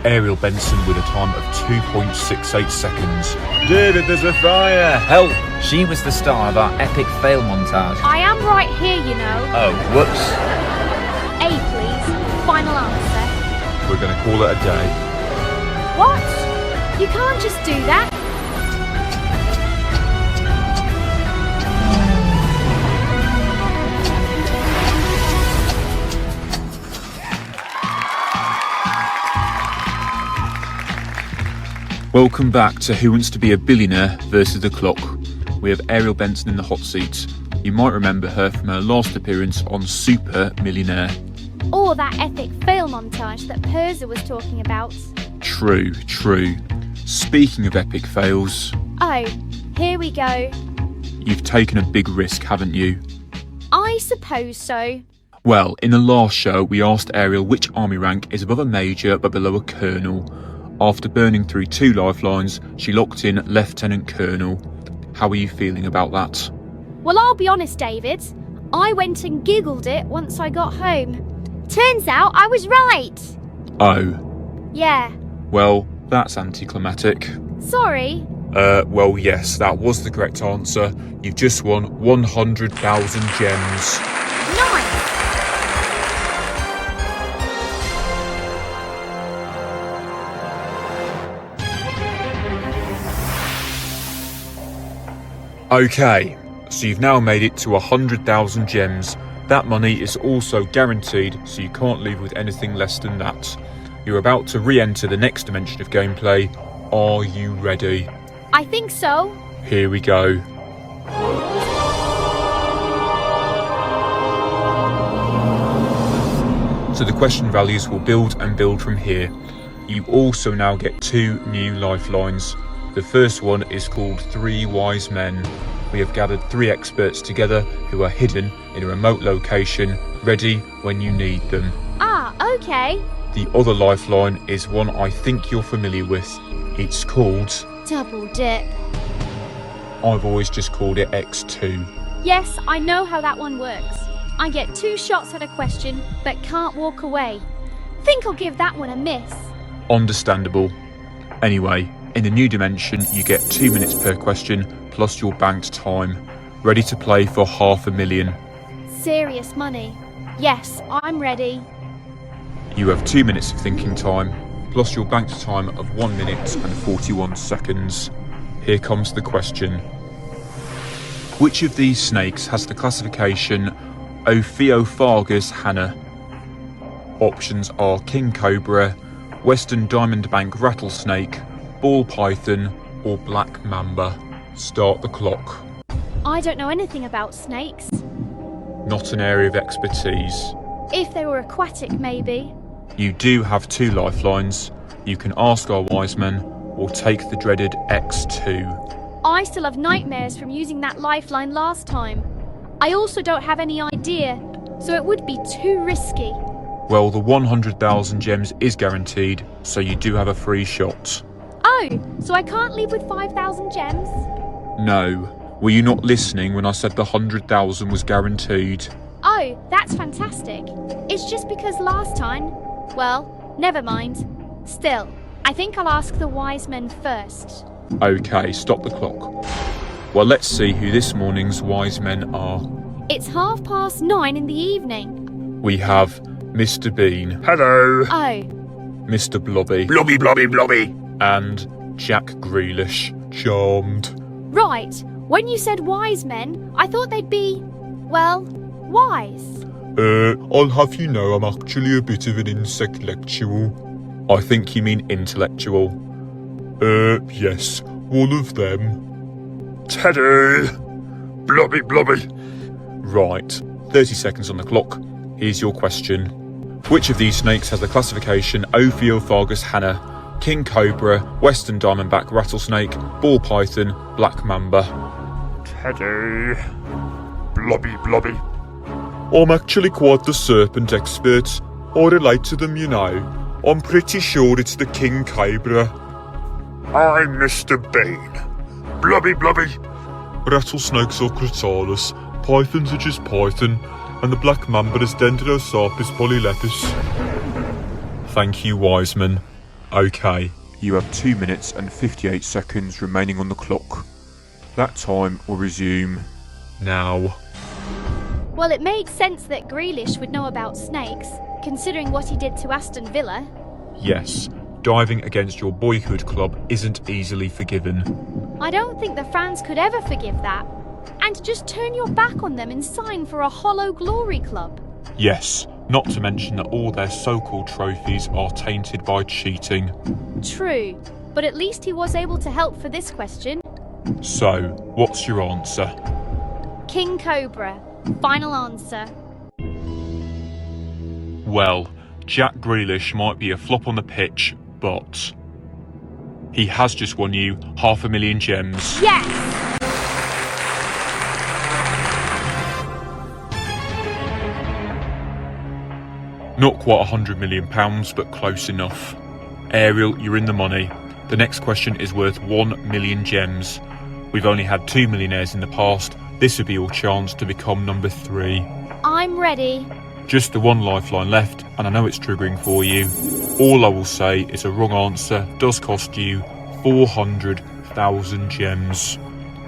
Ariel Benson with a time of 2.68 seconds. David, there's a fire! Help! She was the star of our epic fail montage. I am right here, you know. Oh, whoops. A, please. Final answer. We're going to call it a day. What? You can't just do that. Welcome back to Who Wants to Be a Billionaire versus the Clock. We have Ariel Benson in the hot seat. You might remember her from her last appearance on Super Millionaire. Or that epic fail montage that Persil was talking about. True. Speaking of epic fails... Oh, here we go. You've taken a big risk, haven't you? I suppose so. Well, in the last show, we asked Ariel which army rank is above a major but below a colonel. After burning through 2 lifelines, she locked in Lieutenant Colonel. How are you feeling about that? Well, I'll be honest, David. I went and giggled it once I got home. Turns out I was right. Oh. Yeah. Well, that's anticlimactic. Sorry. Well, yes, that was the correct answer. You've just won 100,000 gems. Nice. Okay, so you've now made it to 100,000 gems. That money is also guaranteed, so you can't leave with anything less than that. You're about to re-enter the next dimension of gameplay. Are you ready? I think so. Here we go. So the question values will build and build from here. You also now get 2 new lifelines. The first one is called 3 Wise Men. We have gathered 3 experts together who are hidden in a remote location, ready when you need them. Ah, okay. The other lifeline is one I think you're familiar with. It's called... Double dip. I've always just called it X2. Yes, I know how that one works. I get 2 shots at a question, but can't walk away. Think I'll give that one a miss. Understandable. Anyway, in the new dimension, you get 2 minutes per question, plus your banked time. Ready to play for $500,000. Serious money. Yes, I'm ready. You have 2 minutes of thinking time, plus your banked time of 1 minute and 41 seconds. Here comes the question. Which of these snakes has the classification Ophiophagus hana? Options are king cobra, western diamondback rattlesnake, ball python, or black mamba. Start the clock. I don't know anything about snakes. Not an area of expertise. If they were aquatic, maybe. You do have 2 lifelines. You can ask our wise men, or take the dreaded X2. I still have nightmares from using that lifeline last time. I also don't have any idea, so it would be too risky. Well, the 100,000 gems is guaranteed, so you do have a free shot. Oh, so I can't leave with 5,000 gems? No. Were you not listening when I said the 100,000 was guaranteed? Oh, that's fantastic. It's just because last time... Well, never mind. Still, I think I'll ask the wise men first. Okay, stop the clock. Well, let's see who this morning's wise men are. It's 9:30 in the evening. We have Mr. Bean. Hello! Oh, Mr. Blobby. Blobby, blobby, blobby! And Jack Grealish. Charmed. right. When you said wise men, I thought they'd be, well, wise. I'll have you know I'm actually a bit of an insectlectual. I think you mean intellectual. Yes, one of them. Teddy! Blobby, blobby! Right, 30 seconds on the clock. Here's your question. Which of these snakes has the classification Ophiophagus hana? King cobra, western diamondback rattlesnake, ball python, black mamba. Teddy! Blobby, blobby! I'm actually quite the serpent expert. I relate to them, you know. I'm pretty sure it's the king cobra. I'm Mr. Bean. Blobby, blobby! Rattlesnakes are Crotalus, pythons are just python, and the black mamba is Dendrosarpus polylepis. Thank you, Wiseman. Okay, you have 2 minutes and 58 seconds remaining on the clock. That time will resume now. Well, it makes sense that Grealish would know about snakes, considering what he did to Aston Villa. Yes, diving against your boyhood club isn't easily forgiven. I don't think the fans could ever forgive that. And just turn your back on them and sign for a hollow glory club. Yes, not to mention that all their so-called trophies are tainted by cheating. True, but at least he was able to help for this question. So, what's your answer? King Cobra. Final answer. Well, Jack Grealish might be a flop on the pitch, but he has just won you 500,000 gems. Yes! Not quite £100 million, but close enough. Ariel, you're in the money. The next question is worth 1 million gems. We've only had 2 millionaires in the past. This would be your chance to become number 3. I'm ready. Just the one lifeline left, and I know it's triggering for you. All I will say is a wrong answer does cost you 400,000 gems.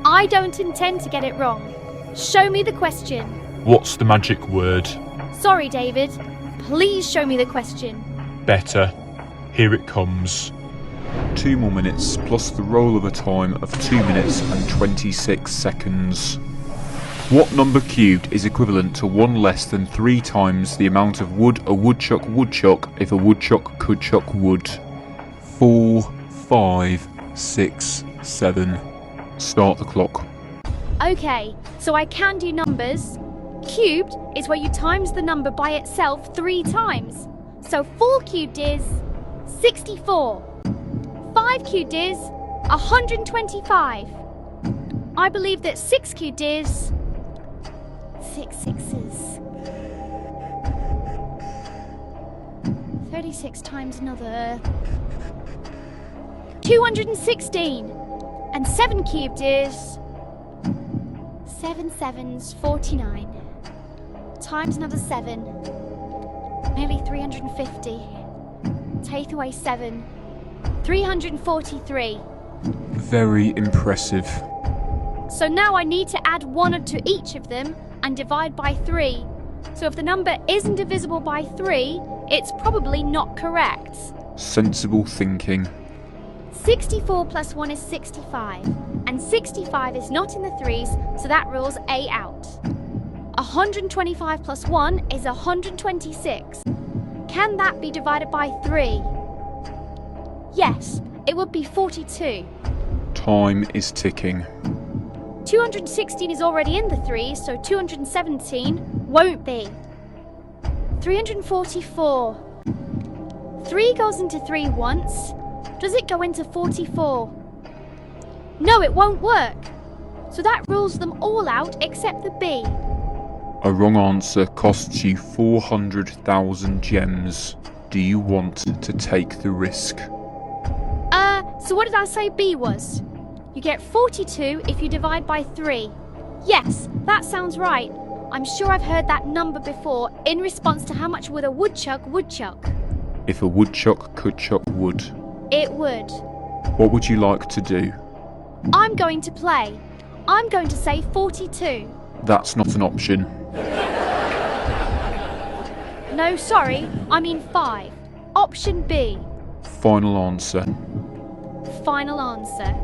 I don't intend to get it wrong. Show me the question. What's the magic word? Sorry, David. Please show me the question. Better. Here it comes. 2 more minutes plus the roll of a time of 2 minutes and 26 seconds. What number cubed is equivalent to 1 less than 3 times the amount of wood a woodchuck would chuck if a woodchuck could chuck wood? 4, 5, 6, 7. Start the clock. Okay, so I can do numbers. Cubed is where you times the number by itself 3 times. So 4 cubed is 64. 5 cubed is 125. I believe that 6 cubed is 6 sixes. 36 times another 216. And 7 cubed is 7 sevens 49. Times another 7. Nearly 350. Take away 7. 343. Very impressive. So now I need to add 1 to each of them and divide by 3. So if the number isn't divisible by 3, it's probably not correct. Sensible thinking. 64 plus 1 is 65. And 65 is not in the 3s, so that rules A out. 125 plus 1 is 126. Can that be divided by 3? Yes, it would be 42. Time is ticking. 216 is already in the 3s, so 217 won't be. 344. 3 goes into 3 once. Does it go into 44? No, it won't work. So that rules them all out except the B. A wrong answer costs you 400,000 gems. Do you want to take the risk? So what did I say B was? You get 42 if you divide by 3. Yes, that sounds right. I'm sure I've heard that number before in response to how much would a woodchuck would chuck. If a woodchuck could chuck wood, It would. what would you like to do? I'm going to play. I'm going to say 42. That's not an option. No, sorry, I mean 5. Option B. Final answer. Final answer.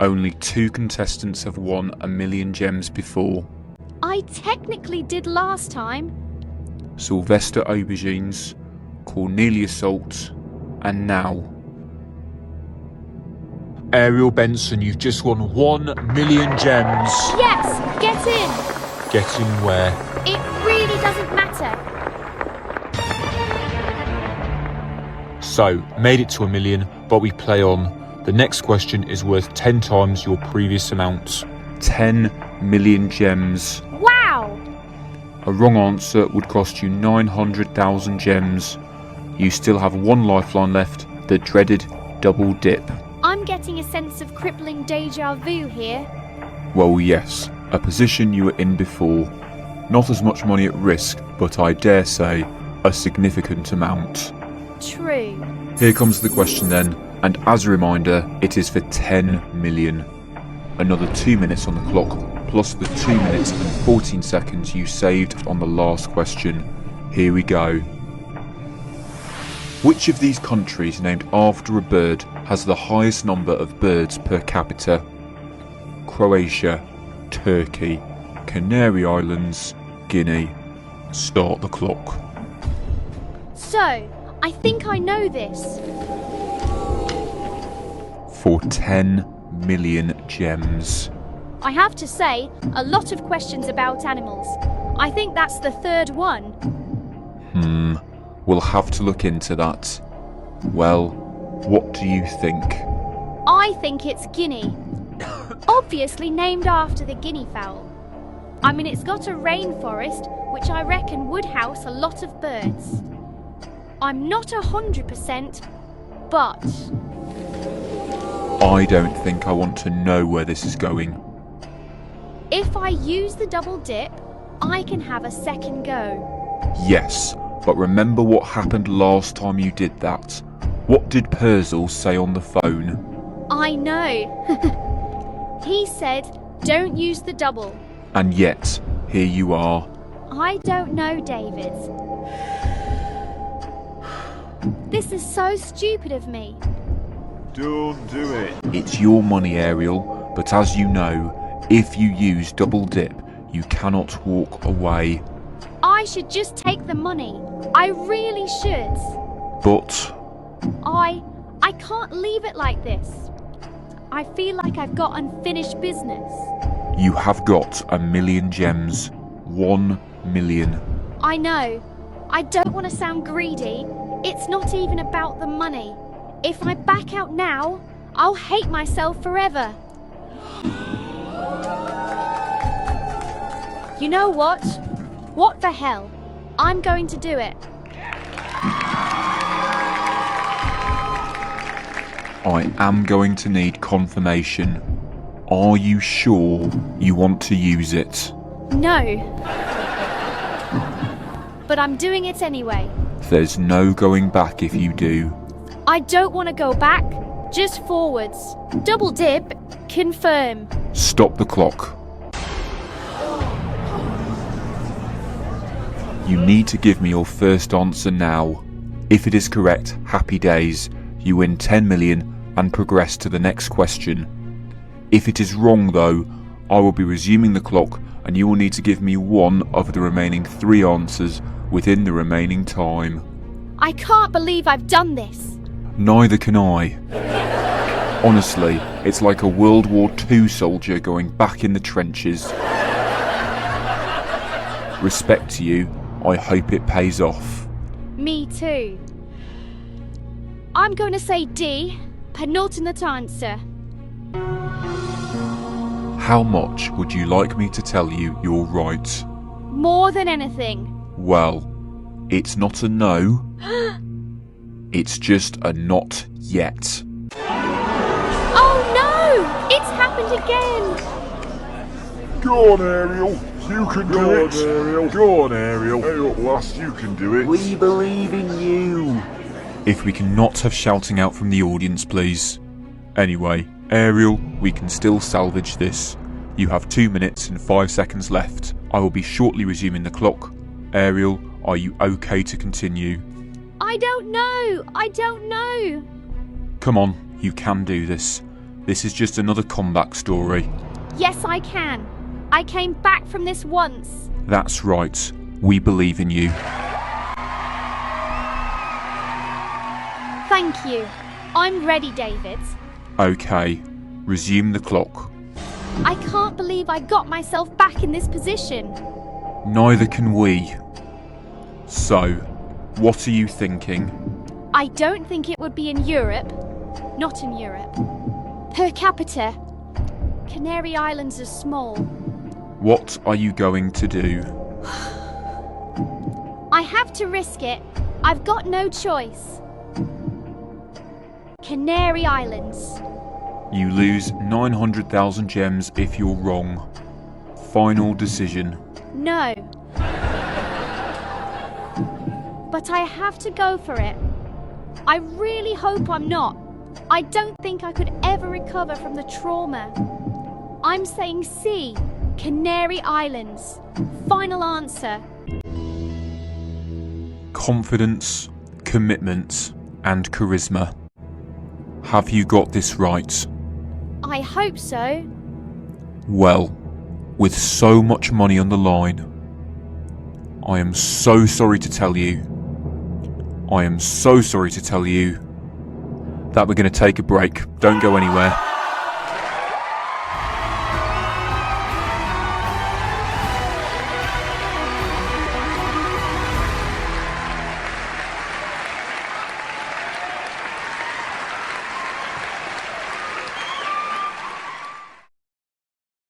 Only 2 contestants have won 1 million gems before. I technically did last time. Sylvester Aubergines, Cornelia Salt, and now Ariel Benson, you've just won 1 million gems. Yes, get in. Get in where? It really doesn't matter. So, made it to 1 million, but we play on. The next question is worth 10 times your previous amount. 10 million gems. Wow! A wrong answer would cost you 900,000 gems. You still have 1 lifeline left, the dreaded double dip. I'm getting a sense of crippling deja vu here. Well, yes, a position you were in before. Not as much money at risk, but I dare say, a significant amount. true. Here comes the question then, and as a reminder, it is for 10 million. Another 2 minutes on the clock, plus the 2 minutes and 14 seconds you saved on the last question. Here we go. Which of these countries named after a bird has the highest number of birds per capita? Croatia, Turkey, Canary Islands, Guinea. Start the clock. So, I think I know this. For 10 million gems. I have to say, a lot of questions about animals. I think that's the third one. We'll have to look into that. Well, what do you think? I think it's Guinea. Obviously named after the guinea fowl. I mean, it's got a rainforest, which I reckon would house a lot of birds. I'm not 100%, but... I don't think I want to know where this is going. if I use the double dip, I can have a second go. Yes, but remember what happened last time you did that. What did Persil say on the phone? I know. He said, don't use the double. And yet, here you are. I don't know, David. This is so stupid of me. Don't do it. It's your money, Ariel, but as you know, if you use double dip, you cannot walk away. I should just take the money. I really should. But... I can't leave it like this. I feel like I've got unfinished business. you have got 1,000,000 gems. 1,000,000. I know. I don't want to sound greedy. It's not even about the money. If I back out now, I'll hate myself forever. You know what? What the hell? I'm going to do it. I am going to need confirmation. Are you sure you want to use it? No. But I'm doing it anyway. There's no going back if you do. I don't want to go back, just forwards. Double dip, confirm. Stop the clock. You need to give me your first answer now. If it is correct, happy days. You win 10 million and progress to the next question. If it is wrong though, I will be resuming the clock and you will need to give me one of the remaining 3 answers within the remaining time. I can't believe I've done this. Neither can I. Honestly, it's like a World War II soldier going back in the trenches. Respect to you, I hope it pays off. Me too. I'm going to say D, penultimate answer. How much would you like me to tell you you're right? More than anything. Well, it's not a no. It's just a not yet. Oh no! It's happened again! Go on, Ariel. You can do it. Ariel. Go on, Ariel. Hey, at last, you can do it. We believe in you. If we can not have shouting out from the audience, please. Anyway, Ariel, we can still salvage this. You have 2 minutes and 5 seconds left. I will be shortly resuming the clock. Ariel, are you okay to continue? I don't know! I don't know! Come on, you can do this. This is just another comeback story. Yes, I can. I came back from this once. That's right. We believe in you. Thank you. I'm ready, David. Okay, resume the clock. I can't believe I got myself back in this position. Neither can we. So, what are you thinking? I don't think it would be in Europe. Not in Europe. Per capita, Canary Islands are small. What are you going to do? I have to risk it. I've got no choice. Canary Islands. You lose 900,000 gems if you're wrong. Final decision. No. But I have to go for it. I really hope I'm not. I don't think I could ever recover from the trauma. I'm saying C, Canary Islands. Final answer. Confidence, commitment, and charisma. Have you got this right? I hope so. Well, with so much money on the line, I am so sorry to tell you that we're going to take a break. Don't go anywhere.